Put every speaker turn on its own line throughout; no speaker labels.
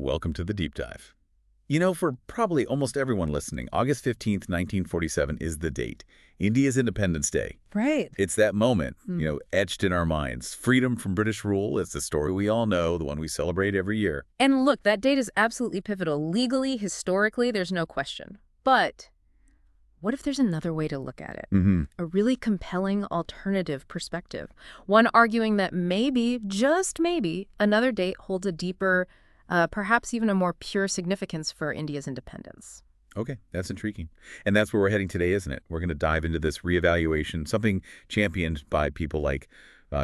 welcome to the deep dive. You know, for probably almost everyone listening, August 15th, 1947 is the date. India's Independence Day.
Right.
It's that moment, etched in our minds. Freedom from British rule is the story we all know, the one we celebrate every year.
And look, that date is absolutely pivotal. Legally, historically, there's no question. But what if there's another way to look at it? A really compelling alternative perspective. One arguing that maybe, just maybe, another date holds a deeper, perhaps even a more pure significance for India's independence.
Okay, that's intriguing. And that's where we're heading today, isn't it? We're going to dive into this reevaluation, something championed by people like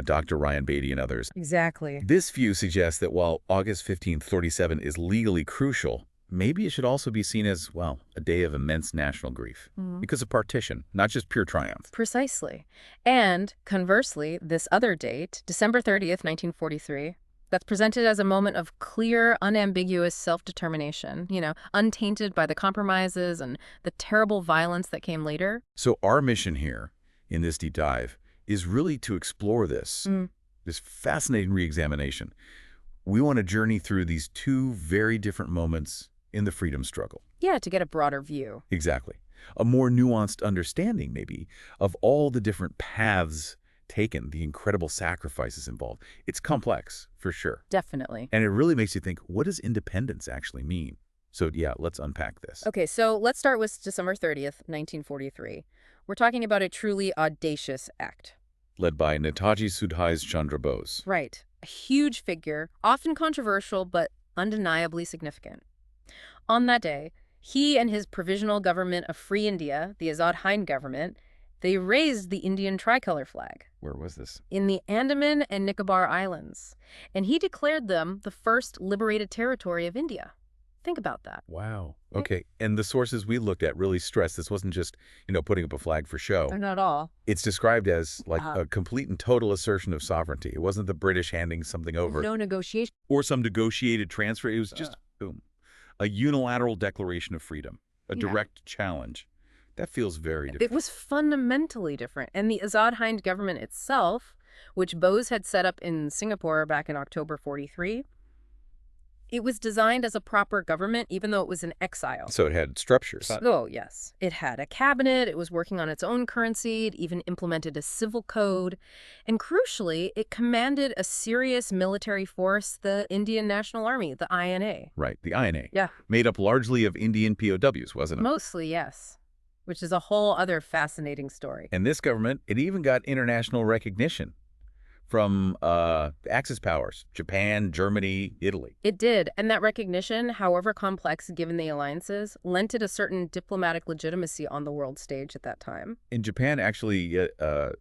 Dr. Ryan Baidya and others.
Exactly.
This view suggests that while August 15th, 47 is legally crucial, maybe it should also be seen as, well, a day of immense national grief. Because of partition, not just pure triumph.
Precisely. And conversely, this other date, December 30th, 1943, that's presented as a moment of clear, unambiguous self-determination, untainted by the compromises and the terrible violence that came later.
So our mission here in this deep dive is really to explore this fascinating reexamination. We want to journey through these two very different moments in the freedom struggle.
Yeah, to get a broader view.
Exactly. A more nuanced understanding, maybe, of all the different paths taken, the incredible sacrifices involved. It's complex, for sure.
Definitely.
And it really makes you think, what does independence actually mean? So yeah, let's unpack this.
Okay, so let's start with December 30th, 1943. We're talking about a truly audacious act.
Led by Netaji Subhas Chandra Bose.
Right. A huge figure, often controversial, but undeniably significant. On that day, he and his provisional government of Free India, the Azad Hind Government, they raised the Indian tricolor flag.
Where was this?
In the Andaman and Nicobar Islands. And he declared them the first liberated territory of India. Think about that.
Wow. Okay. And the sources we looked at really stress this wasn't just, putting up a flag for show.
Not at all.
It's described as like a complete and total assertion of sovereignty. It wasn't the British handing something over.
No negotiation.
Or some negotiated transfer. It was just, boom, a unilateral declaration of freedom, a direct challenge. That feels very different.
It was fundamentally different. And the Azad Hind Government itself, which Bose had set up in Singapore back in October 43, it was designed as a proper government, even though it was in exile.
So it had structures.
Oh, yes. It had a cabinet, it was working on its own currency, it even implemented a civil code, and crucially, it commanded a serious military force, the Indian National Army, the INA.
Right, the INA.
Yeah.
Made up largely of Indian POWs, wasn't it?
Mostly, yes. Which is a whole other fascinating story.
And this government, it even got international recognition from Axis powers, Japan, Germany, Italy.
It did, and that recognition, however complex given the alliances, lent it a certain diplomatic legitimacy on the world stage at that time.
And Japan actually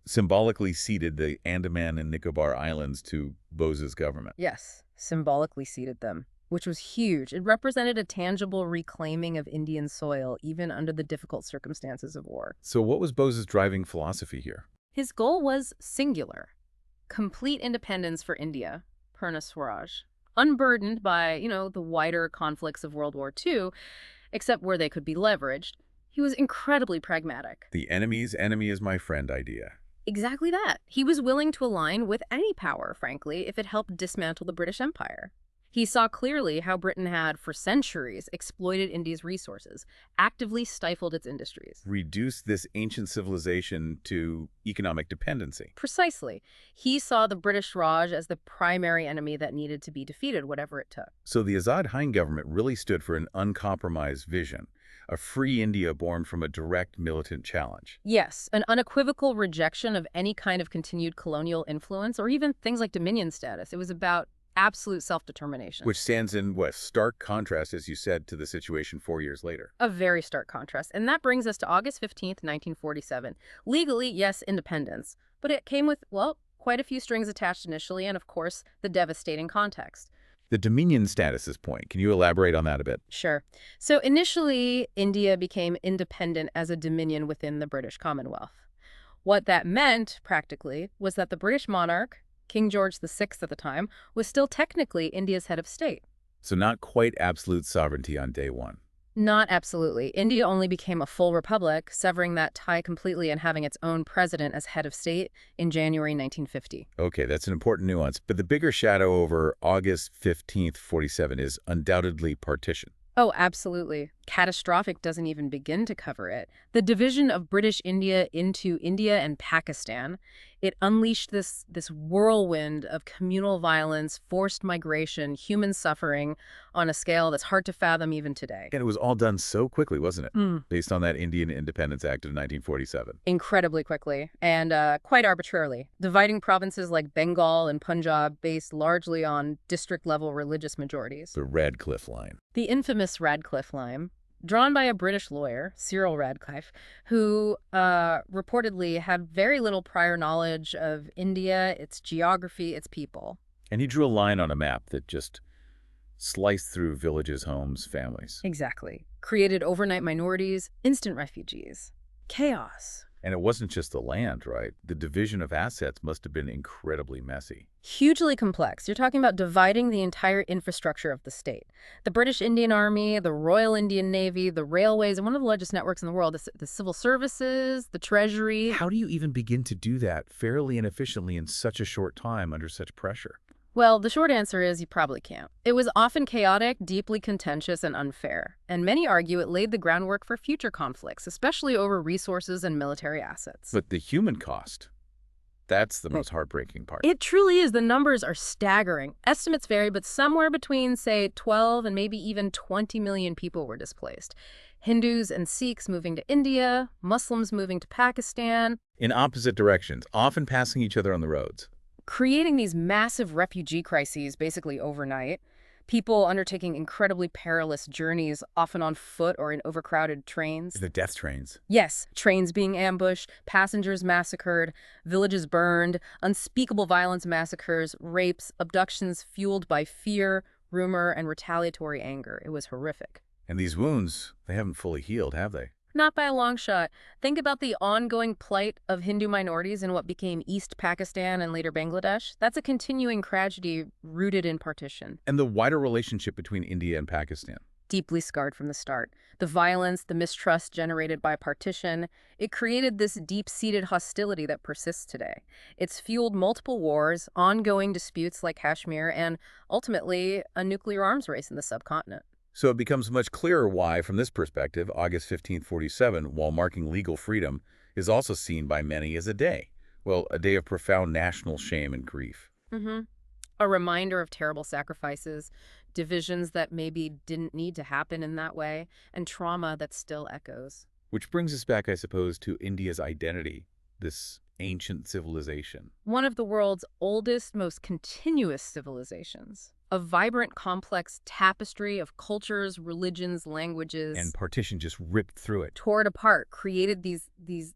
symbolically ceded the Andaman and Nicobar Islands to Bose's government.
Yes, symbolically ceded them, which was huge. It represented a tangible reclaiming of Indian soil, even under the difficult circumstances of war.
So what was Bose's driving philosophy here?
His goal was singular. Complete independence for India, Purna Swaraj, unburdened by, the wider conflicts of World War II, except where they could be leveraged. He was incredibly pragmatic.
The enemy's enemy is my friend idea.
Exactly that. He was willing to align with any power, frankly, if it helped dismantle the British Empire. He saw clearly how Britain had, for centuries, exploited India's resources, actively stifled its industries.
Reduced this ancient civilization to economic dependency.
Precisely. He saw the British Raj as the primary enemy that needed to be defeated, whatever it took.
So the Azad Hind government really stood for an uncompromised vision, a free India born from a direct militant challenge.
Yes, an unequivocal rejection of any kind of continued colonial influence or even things like dominion status. It was about absolute self-determination.
Which stands in, stark contrast, as you said, to the situation 4 years later.
A very stark contrast. And that brings us to August 15th, 1947. Legally, yes, independence. But it came with, quite a few strings attached initially, and of course, the devastating context.
The dominion status point. Can you elaborate on that a bit?
Sure. So initially, India became independent as a dominion within the British Commonwealth. What that meant, practically, was that the British monarch, King George VI at the time, was still technically India's head of state.
So not quite absolute sovereignty on day one.
Not absolutely. India only became a full republic, severing that tie completely and having its own president as head of state in January 1950.
Okay, that's an important nuance. But the bigger shadow over August 15th, 47 is undoubtedly partition.
Oh, absolutely. Catastrophic doesn't even begin to cover it. The division of British India into India and Pakistan, it unleashed this whirlwind of communal violence, forced migration, human suffering on a scale that's hard to fathom even today.
And it was all done so quickly, wasn't it?
Mm.
Based on that Indian Independence Act of 1947.
Incredibly quickly and quite arbitrarily, dividing provinces like Bengal and Punjab based largely on district-level religious majorities.
The Radcliffe Line.
The infamous Radcliffe Line, drawn by a British lawyer, Cyril Radcliffe, who reportedly had very little prior knowledge of India, its geography, its people.
And he drew a line on a map that just sliced through villages, homes, families.
Exactly. Created overnight minorities, instant refugees. Chaos.
And it wasn't just the land, right? The division of assets must have been incredibly messy.
Hugely complex. You're talking about dividing the entire infrastructure of the state. The British Indian Army, the Royal Indian Navy, the railways, and one of the largest networks in the world, the civil services, the treasury.
How do you even begin to do that fairly and efficiently in such a short time under such pressure?
Well, the short answer is you probably can't. It was often chaotic, deeply contentious, and unfair. And many argue it laid the groundwork for future conflicts, especially over resources and military assets.
But the human cost, that's the most heartbreaking part.
It truly is. The numbers are staggering. Estimates vary, but somewhere between, say, 12 and maybe even 20 million people were displaced. Hindus and Sikhs moving to India, Muslims moving to Pakistan.
In opposite directions, often passing each other on the roads.
Creating these massive refugee crises basically overnight. People undertaking incredibly perilous journeys, often on foot or in overcrowded trains.
The death trains.
Yes, trains being ambushed, passengers massacred, villages burned, unspeakable violence massacres, rapes, abductions fueled by fear, rumor, and retaliatory anger. It was horrific.
And these wounds, they haven't fully healed, have they?
Not by a long shot. Think about the ongoing plight of Hindu minorities in what became East Pakistan and later Bangladesh. That's a continuing tragedy rooted in partition.
And the wider relationship between India and Pakistan.
Deeply scarred from the start. The violence, the mistrust generated by partition, it created this deep-seated hostility that persists today. It's fueled multiple wars, ongoing disputes like Kashmir, and ultimately a nuclear arms race in the subcontinent.
So it becomes much clearer why, from this perspective, August 15, 47, while marking legal freedom, is also seen by many as a day. Well, a day of profound national shame and grief.
A reminder of terrible sacrifices, divisions that maybe didn't need to happen in that way, and trauma that still echoes.
Which brings us back, I suppose, to India's identity, this ancient civilization.
One of the world's oldest, most continuous civilizations. A vibrant, complex tapestry of cultures, religions, languages.
And partition just ripped through it.
Tore it apart, created these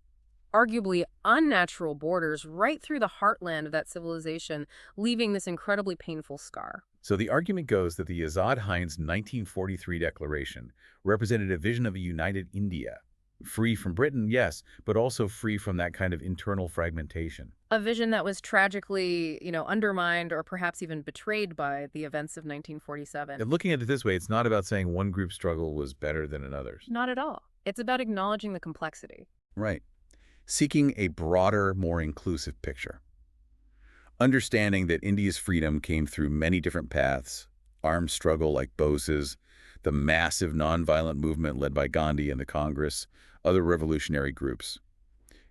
arguably unnatural borders right through the heartland of that civilization, leaving this incredibly painful scar.
So the argument goes that the Azad Hind's 1943 declaration represented a vision of a united India. Free from Britain, yes, but also free from that kind of internal fragmentation.
A vision that was tragically, undermined or perhaps even betrayed by the events of 1947.
And looking at it this way, it's not about saying one group's struggle was better than another's.
Not at all. It's about acknowledging the complexity.
Right. Seeking a broader, more inclusive picture. Understanding that India's freedom came through many different paths, armed struggle like Bose's, the massive nonviolent movement led by Gandhi and the Congress, other revolutionary groups.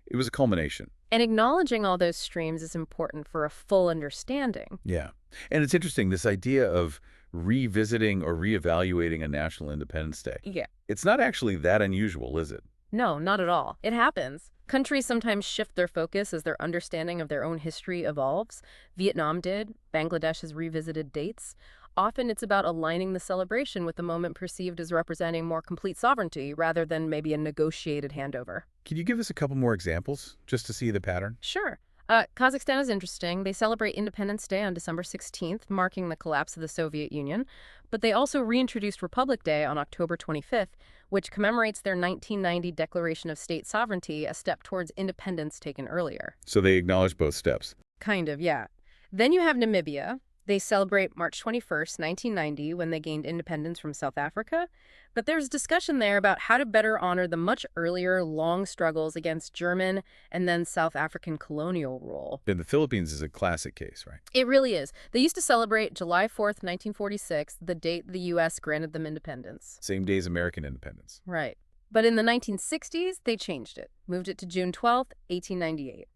It was a culmination.
And acknowledging all those streams is important for a full understanding.
Yeah. And it's interesting, this idea of revisiting or reevaluating a national Independence Day.
Yeah.
It's not actually that unusual, is it?
No, not at all. It happens. Countries sometimes shift their focus as their understanding of their own history evolves. Vietnam did. Bangladesh has revisited dates. Often it's about aligning the celebration with the moment perceived as representing more complete sovereignty rather than maybe a negotiated handover.
Can you give us a couple more examples just to see the pattern?
Sure. Kazakhstan is interesting. They celebrate Independence Day on December 16th, marking the collapse of the Soviet Union. But they also reintroduced Republic Day on October 25th, which commemorates their 1990 Declaration of State Sovereignty, a step towards independence taken earlier.
So they acknowledge both steps.
Kind of, yeah. Then you have Namibia. They celebrate March 21st, 1990, when they gained independence from South Africa. But there's discussion there about how to better honor the much earlier, long struggles against German and then South African colonial rule.
And the Philippines is a classic case, right?
It really is. They used to celebrate July 4th, 1946, the date the U.S. granted them independence.
Same day as American independence.
Right. But in the 1960s, they changed it, moved it to June 12th, 1898.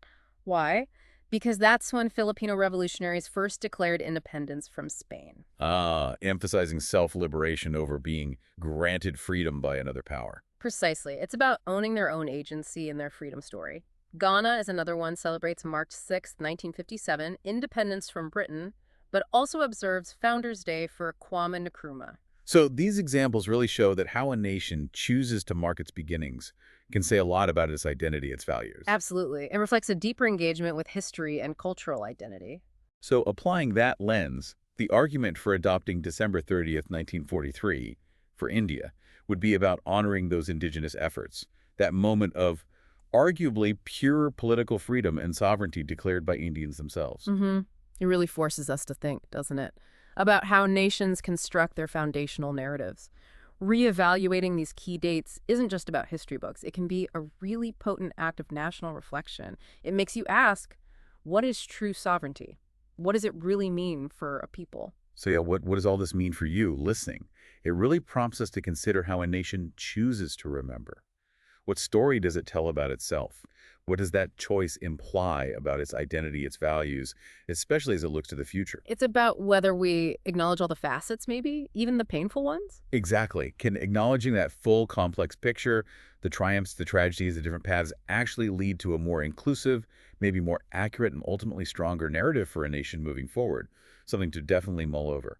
Why? Because that's when Filipino revolutionaries first declared independence from Spain.
Emphasizing self-liberation over being granted freedom by another power.
Precisely. It's about owning their own agency and their freedom story. Ghana is another one, celebrates March 6, 1957, independence from Britain, but also observes Founders' Day for Kwame Nkrumah.
So these examples really show that how a nation chooses to mark its beginnings can say a lot about its identity, its values.
Absolutely. It reflects a deeper engagement with history and cultural identity.
So applying that lens, the argument for adopting December 30th, 1943 for India would be about honoring those indigenous efforts, that moment of arguably pure political freedom and sovereignty declared by Indians themselves.
It really forces us to think, doesn't it, about how nations construct their foundational narratives. Reevaluating these key dates isn't just about history books. It can be a really potent act of national reflection. It makes you ask, what is true sovereignty? What does it really mean for a people?
So yeah, what does all this mean for you listening? It really prompts us to consider how a nation chooses to remember. What story does it tell about itself? What does that choice imply about its identity, its values, especially as it looks to the future?
It's about whether we acknowledge all the facets, maybe, even the painful ones.
Exactly. Can acknowledging that full, complex picture, the triumphs, the tragedies, the different paths, actually lead to a more inclusive, maybe more accurate, and ultimately stronger narrative for a nation moving forward? Something to definitely mull over.